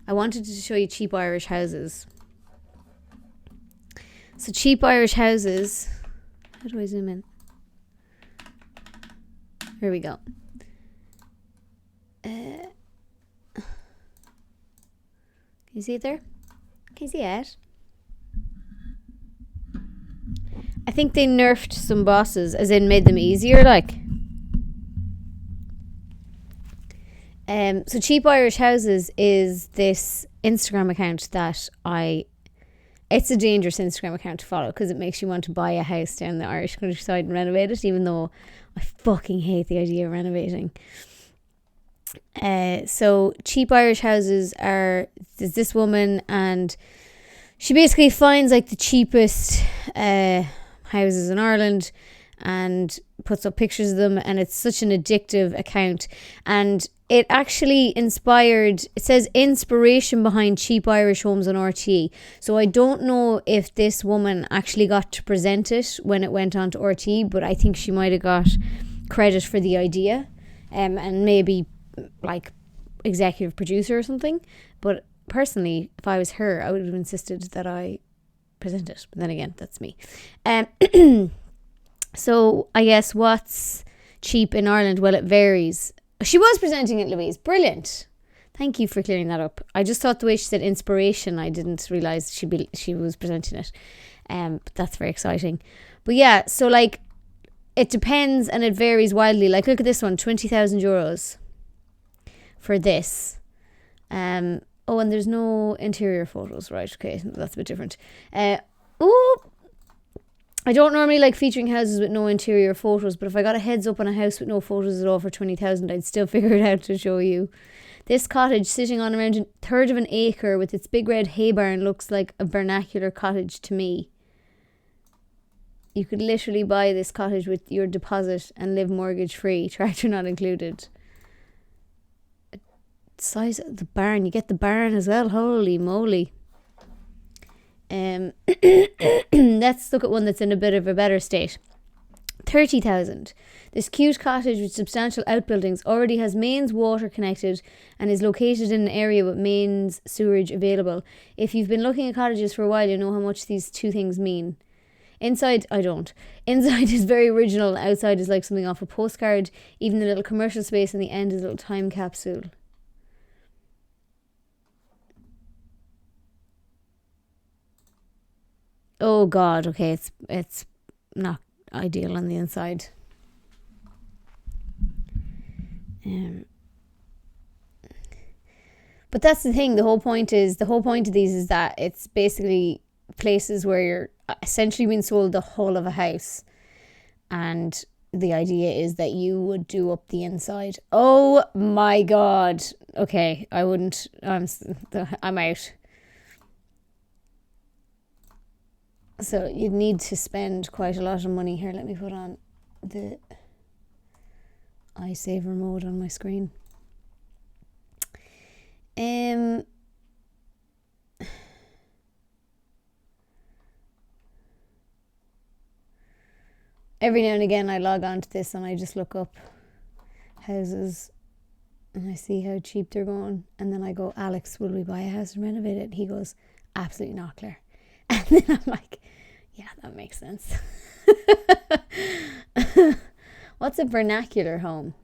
I wanted to show you cheap Irish houses. So cheap Irish houses. How do I zoom in? Here we go. Can you see it there? Can you see it? I think they nerfed some bosses, as in made them easier, like. So Cheap Irish Houses is this Instagram account that it's a dangerous Instagram account to follow because it makes you want to buy a house down the Irish countryside and renovate it, even though I fucking hate the idea of renovating. So Cheap Irish Houses there's this woman, and she basically finds like the cheapest houses in Ireland and puts up pictures of them, and it's such an addictive account. And it actually it says inspiration behind cheap Irish homes on RTE. So I don't know if this woman actually got to present it when it went on to RTE, but I think she might have got credit for the idea, and maybe like executive producer or something. But personally, if I was her, I would have insisted that I present it. But then again, that's me. So I guess what's cheap in Ireland? Well, it varies. She was presenting it, Louise. Brilliant. Thank you for clearing that up. I just thought the way she said inspiration, I didn't realise she was presenting it. But that's very exciting. But yeah, so like it depends and it varies wildly. Like look at this one, €20,000 for this. And there's no interior photos, right? Okay, that's a bit different. I don't normally like featuring houses with no interior photos, but if I got a heads up on a house with no photos at all for 20,000, I'd still figure it out to show you. This cottage sitting on around a third of an acre with its big red hay barn looks like a vernacular cottage to me. You could literally buy this cottage with your deposit and live mortgage free, tractor not included. Size of the barn, you get the barn as well, holy moly. Let's look at one that's in a bit of a better state. 30,000. This cute cottage with substantial outbuildings already has mains water connected and is located in an area with mains sewerage available. If you've been looking at cottages for a while, you know how much these two things mean. Inside, I don't. Inside is very original. Outside is like something off a postcard. Even the little commercial space in the end is a little time capsule. Oh God, okay, it's not ideal on the inside. But that's the thing. The whole point of these is that it's basically places where you're essentially being sold the whole of a house, and the idea is that you would do up the inside. Oh my God. Okay, I wouldn't. I'm out. So you'd need to spend quite a lot of money here. Let me put on the iSaver mode on my screen. Every now and again I log on to this and I just look up houses and I see how cheap they're going, and then I go, Alex, will we buy a house and renovate it? And he goes, absolutely not, Claire. And then I'm like, yeah, that makes sense. What's a vernacular home?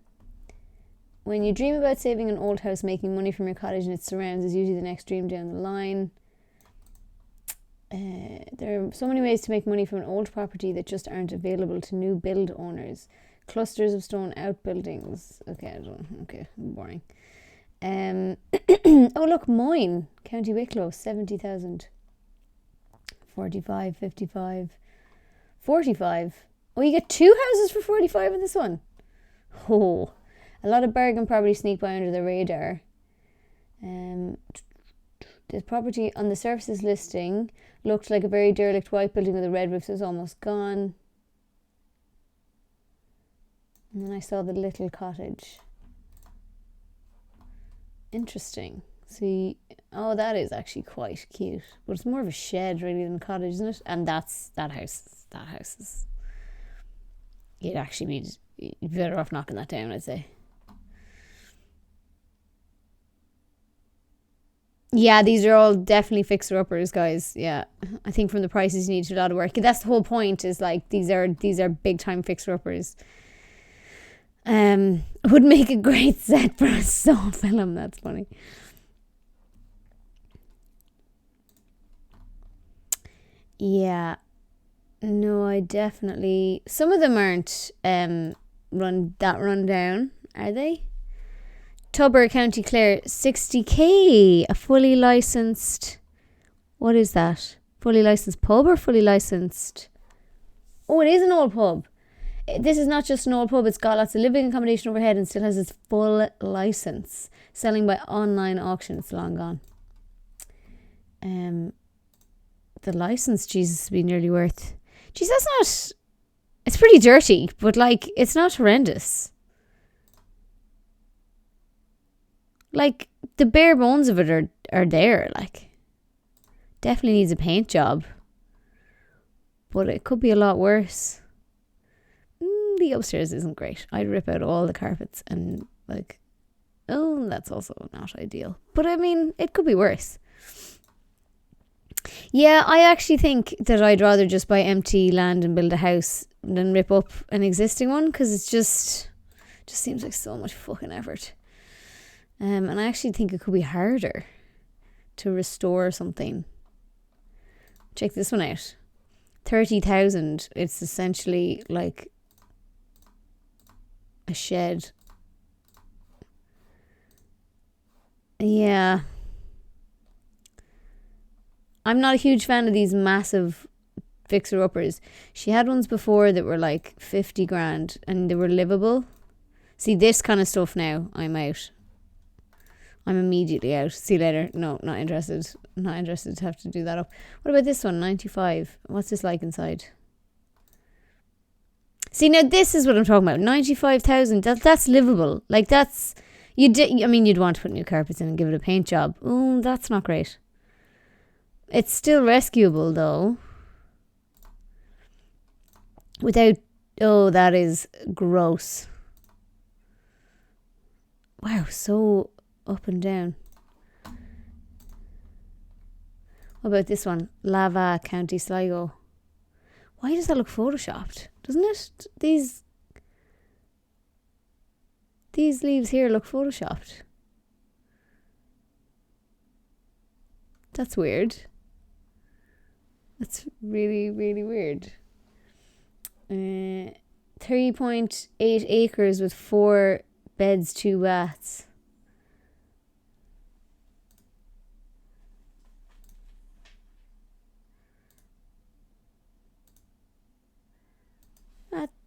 When you dream about saving an old house, making money from your cottage and its surrounds is usually the next dream down the line. There are so many ways to make money from an old property that just aren't available to new build owners. Clusters of stone outbuildings. Okay, boring. Oh look, Moyne, County Wicklow, 70,000. 45, 55, 45. Oh, you get two houses for 45 in this one. Oh, a lot of bargain property sneak by under the radar. The property on the services listing looked like a very derelict white building with a red roof, so it's almost gone. And then I saw the little cottage. Interesting. See, that is actually quite cute, but it's more of a shed really than a cottage, isn't it? And that house is. You'd actually be better off knocking that down, I'd say. Yeah, these are all definitely fixer-uppers, guys. Yeah. I think from the prices you need to do a lot of work. That's the whole point, is like these are big-time fixer-uppers. Would make a great set for a Saw film. That's funny. Yeah. No, I definitely... Some of them aren't run down, are they? Tubber, County Clare, 60k. A fully licensed... What is that? Fully licensed pub or fully licensed... Oh, it is an old pub. This is not just an old pub. It's got lots of living accommodation overhead and still has its full license. Selling by online auction. It's long gone. The license, Jesus, would be nearly worth... Jeez, that's not... It's pretty dirty, but like, it's not horrendous. Like, the bare bones of it are there, like. Definitely needs a paint job. But it could be a lot worse. The upstairs isn't great. I'd rip out all the carpets and like... Oh, that's also not ideal. But I mean, it could be worse. Yeah, I actually think that I'd rather just buy empty land and build a house than rip up an existing one, because it's just seems like so much fucking effort. And I actually think it could be harder to restore something. Check this one out. 30,000. It's essentially like a shed. Yeah. I'm not a huge fan of these massive fixer-uppers. She had ones before that were like 50 grand and they were livable. See, this kind of stuff now, I'm out. I'm immediately out. See you later. No, not interested. Not interested to have to do that up. What about this one? 95. What's this like inside? See, now this is what I'm talking about. 95,000. That's livable. Like, that's... you'd want to put new carpets in and give it a paint job. Oh, that's not great. It's still rescuable, though. Without... Oh, that is gross. Wow, so up and down. What about this one? Lava, County Sligo. Why does that look photoshopped? Doesn't it? These leaves here look photoshopped. That's weird. That's really, really weird. 3.8 acres with 4 beds, 2 baths.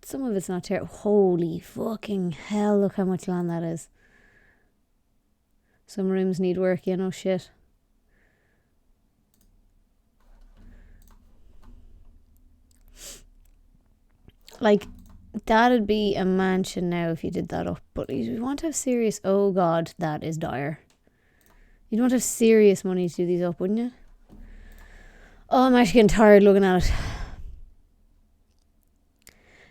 Some of it's not terrible. Holy fucking hell, look how much land that is. Some rooms need work, you know, shit. Like, that'd be a mansion now if you did that up. But you want to have serious... Oh, God, that is dire. You'd want to have serious money to do these up, wouldn't you? Oh, I'm actually getting tired looking at it.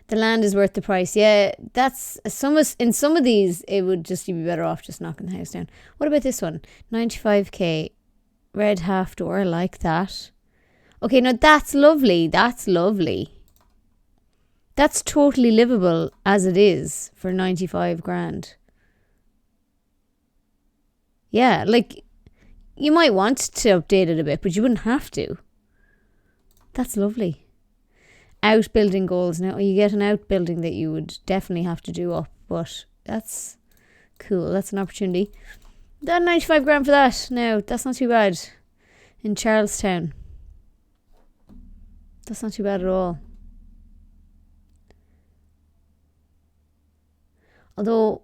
The land is worth the price. Yeah, that's... In some of these, it would just... You'd be better off just knocking the house down. What about this one? 95k. Red half door. I like that. Okay, now that's lovely. That's lovely. That's totally livable as it is for 95 grand. Yeah, like, you might want to update it a bit, but you wouldn't have to. That's lovely. Outbuilding goals. Now, you get an outbuilding that you would definitely have to do up, but that's cool. That's an opportunity. That 95 grand for that. Now, that's not too bad. In Charlestown. That's not too bad at all. Although,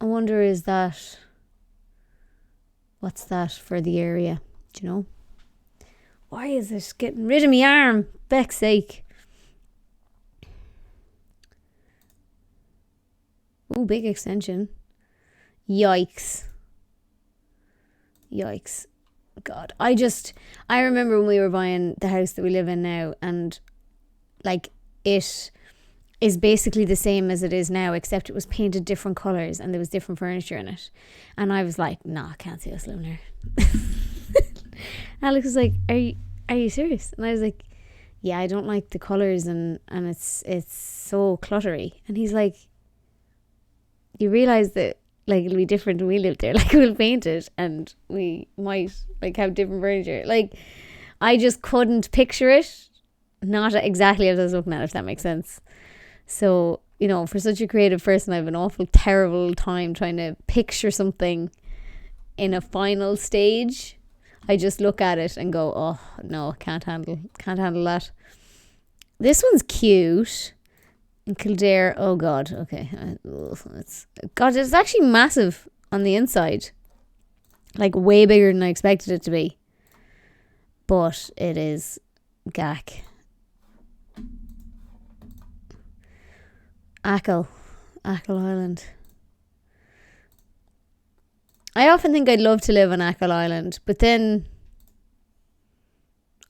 I wonder, is that... What's that for the area? Do you know? Why is it getting rid of me arm? Beck's sake. Oh, big extension. Yikes. Yikes. God. I remember when we were buying the house that we live in now, and like, it is basically the same as it is now, except it was painted different colours and there was different furniture in it. And I was like, no, I can't see us living there. Alex was like, are you serious? And I was like, yeah, I don't like the colours and it's so cluttery. And he's like, you realise that like it'll be different when we live there. Like we'll paint it and we might like have different furniture. Like I just couldn't picture it. Not exactly as I was looking at it, if that makes sense. So, you know, for such a creative person, I have an awful terrible time trying to picture something in a final stage. I just look at it and go, oh no, can't handle that. This one's cute. In Kildare, oh god, okay. It's actually massive on the inside. Like way bigger than I expected it to be. But it is gack. Achill Island. I often think I'd love to live on Achill Island, but then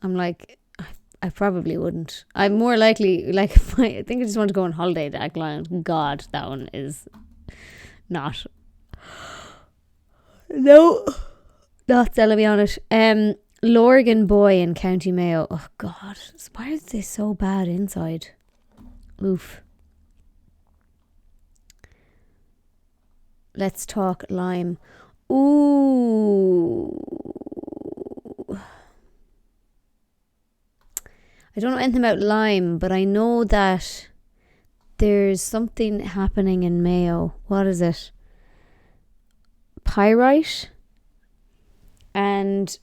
I'm like, I probably wouldn't. I'm more likely, like, I think I just want to go on holiday to Achill Island. God, that one is not. No, not selling me on it. Lorgan Boy in County Mayo. Oh God, why are they so bad inside? Oof. Let's talk lime. Ooh. I don't know anything about lime, but I know that there's something happening in Mayo. What is it? Pyrite. And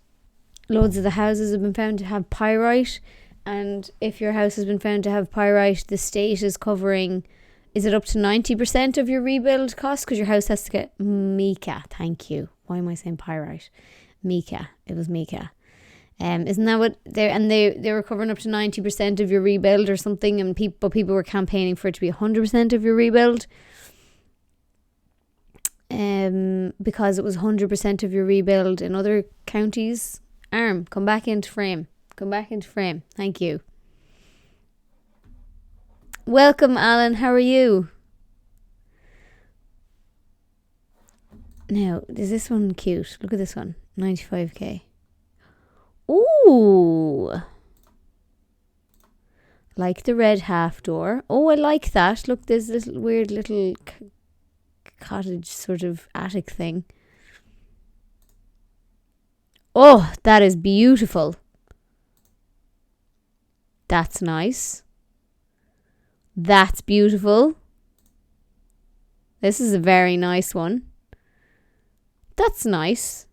loads of the houses have been found to have pyrite. And if your house has been found to have pyrite, the state is covering... Is it up to 90% of your rebuild cost? Because your house has to get mica. Thank you. Why am I saying pyrite? Mica. It was mica. Isn't that what they were covering up to 90% of your rebuild or something? And people were campaigning for it to be 100% of your rebuild. Because it was 100% of your rebuild in other counties. Come back into frame. Thank you. Welcome, Alan. How are you? Now, is this one cute? Look at this one. 95k. Ooh. Like the red half door. Oh, I like that. Look, there's this weird little cottage sort of attic thing. Oh, that is beautiful. That's nice. That's beautiful. This is a very nice one. That's nice.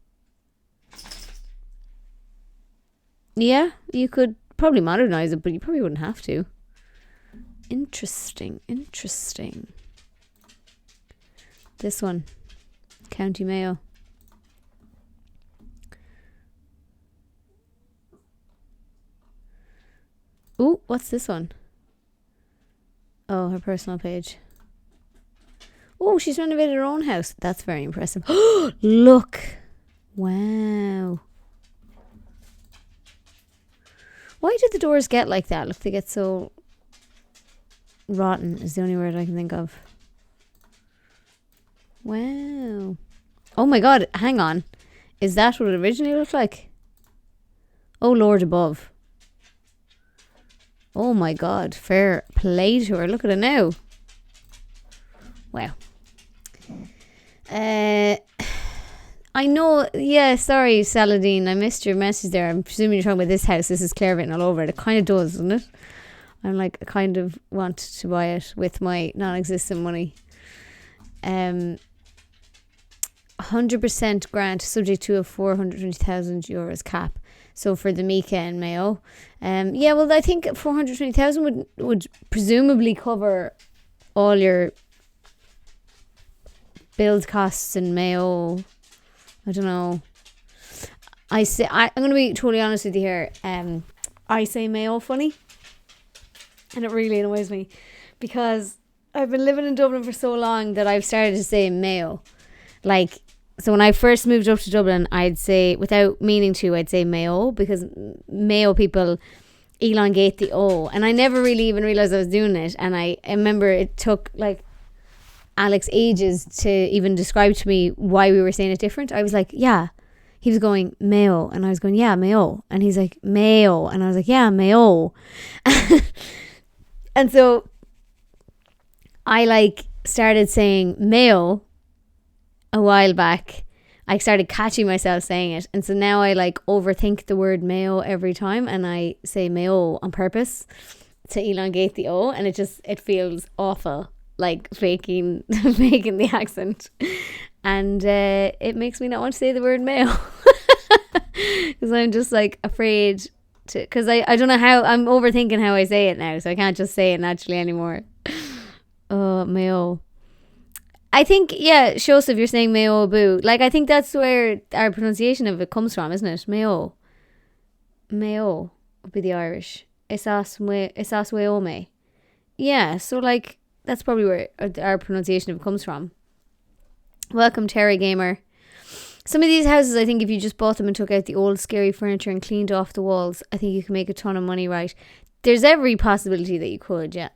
Yeah, you could probably modernize it, but you probably wouldn't have to. Interesting. This one. County Mayo. Ooh, what's this one? Oh, her personal page. Oh, she's renovated her own house. That's very impressive. Look. Wow. Why did the doors get like that? Look, they get so rotten is the only word I can think of. Wow. Oh my God, hang on. Is that what it originally looked like? Oh Lord above. Oh my God, fair play to her. Look at it now. Wow. I know, yeah, sorry, Saladin, I missed your message there. I'm presuming you're talking about this house. This is Clare written all over it. It kind of does, doesn't it? I'm like, I kind of want to buy it with my non-existent money. 100% grant subject to a 420,000 euros cap. So for the Mica and Mayo. Yeah, well, I think 420,000 would presumably cover all your build costs in Mayo. I don't know. I'm going to be totally honest with you here. I say Mayo funny. And it really annoys me. Because I've been living in Dublin for so long that I've started to say Mayo. Like, so when I first moved up to Dublin, I'd say, without meaning to, I'd say Mayo. Because Mayo people elongate the O. And I never really even realized I was doing it. And I remember it took like Alex ages to even describe to me why we were saying it different. I was like, yeah. He was going, Mayo. And I was going, yeah, Mayo. And he's like, Mayo. And I was like, yeah, Mayo. And so I like started saying Mayo a while back. I started catching myself saying it. And so now I like overthink the word Mayo every time. And I say Mayo on purpose to elongate the O. And it feels awful, like faking the accent. And it makes me not want to say the word Mayo. Because I'm just like afraid to, because I don't know how, I'm overthinking how I say it now. So I can't just say it naturally anymore. Oh, Mayo. I think, yeah, Joseph, you're saying Mayo Boo. Like, I think that's where our pronunciation of it comes from, isn't it? Mayo. Mayo would be the Irish. Esas weome. Yeah, so like, that's probably where our pronunciation of it comes from. Welcome, Terry Gamer. Some of these houses, I think if you just bought them and took out the old scary furniture and cleaned off the walls, I think you can make a ton of money, right? There's every possibility that you could, yeah.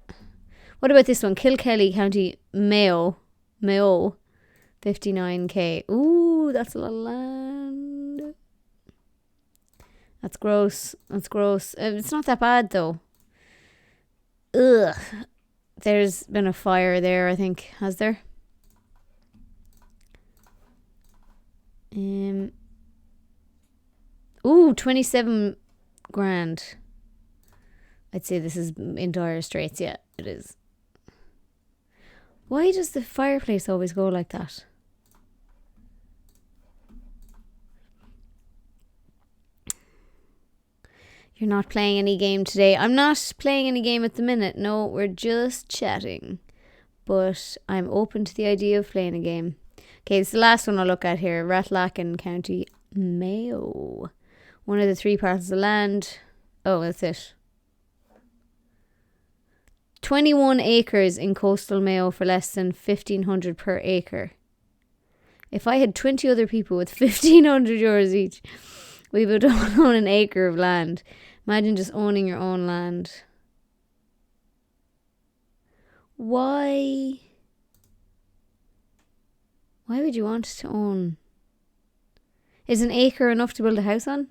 What about this one? Kilkelly, County Mayo, 59k. Ooh, that's a lot of land. That's gross. It's not that bad, though. Ugh. There's been a fire there, I think. Has there? Ooh, 27 grand. I'd say this is in dire straits. Yeah, it is. Why does the fireplace always go like that? You're not playing any game today. I'm not playing any game at the minute. No, we're just chatting. But I'm open to the idea of playing a game. Okay, it's the last one I'll look at here. Rathlacken, County Mayo. One of the 3 parcels of land. Oh, that's it. 21 acres in coastal Mayo for less than 1,500 per acre. If I had 20 other people with 1,500 euros each, we would own an acre of land. Imagine just owning your own land. Why would you want to own? Is an acre enough to build a house on?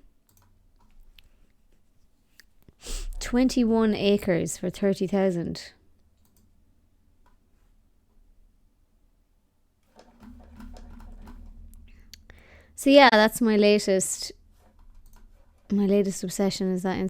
21 acres for 30,000. So yeah, that's my latest obsession is that